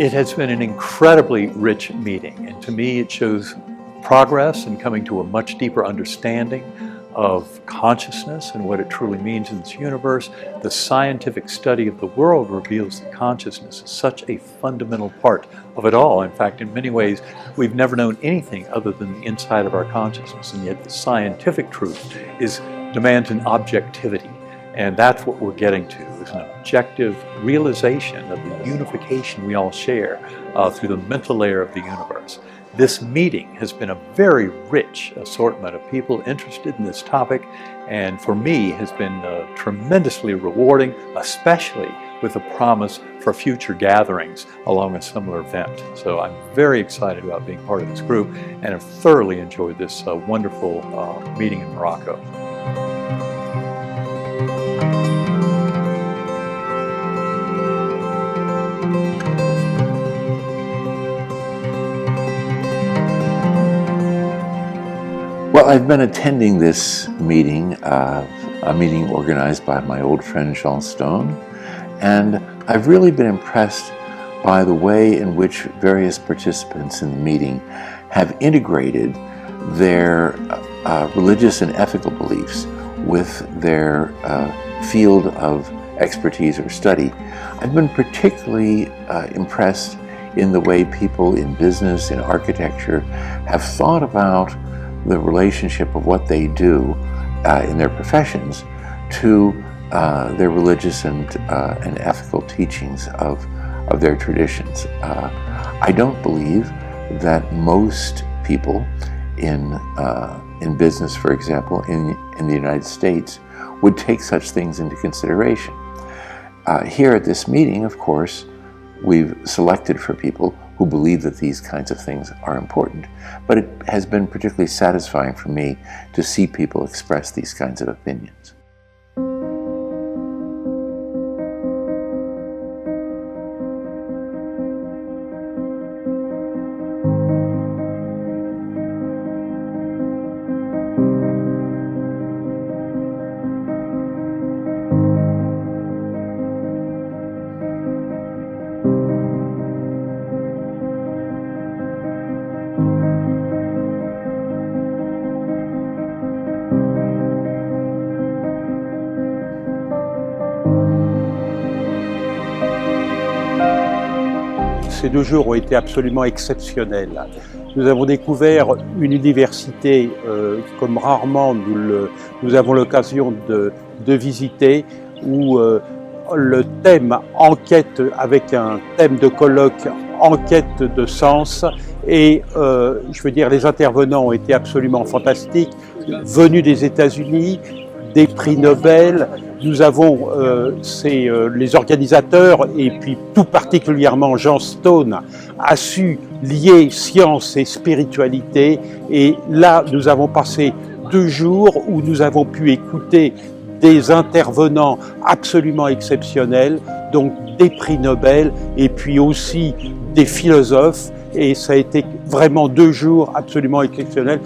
It has been an incredibly rich meeting, and to me it shows progress in coming to a much deeper understanding of consciousness and what it truly means in this universe. The scientific study of the world reveals that consciousness is such a fundamental part of it all. In fact, in many ways, we've never known anything other than the inside of our consciousness, and yet the scientific truth demands an objectivity. And that's what we're getting to, is an objective realization of the unification we all share through the mental layer of the universe. This meeting has been a very rich assortment of people interested in this topic, and for me has been tremendously rewarding, especially with the promise for future gatherings along a similar event. So I'm very excited about being part of this group and have thoroughly enjoyed this wonderful meeting in Morocco. Well, I've been attending this meeting, a meeting organized by my old friend Jean Stone, and I've really been impressed by the way in which various participants in the meeting have integrated their religious and ethical beliefs with their field of expertise or study. I've been particularly impressed in the way people in business, in architecture, have thought about the relationship of what they do in their professions to their religious and ethical teachings of their traditions. I don't believe that most people in business, for example, in the United States, would take such things into consideration. Here at this meeting, of course, we've selected for people who believe that these kinds of things are important. But it has been particularly satisfying for me to see people express these kinds of opinions. Ces 2 jours ont été absolument exceptionnels. Nous avons découvert une université comme rarement nous avons l'occasion de visiter, où le thème enquête, avec un thème de colloque, enquête de sens, et je veux dire, les intervenants ont été absolument fantastiques, venus des États-Unis, des prix Nobel. Nous avons les organisateurs, et puis tout particulièrement Jean Stone, a su lier science et spiritualité. Et là, nous avons passé 2 jours où nous avons pu écouter des intervenants absolument exceptionnels, donc des prix Nobel, et puis aussi des philosophes. Et ça a été vraiment 2 jours absolument exceptionnels.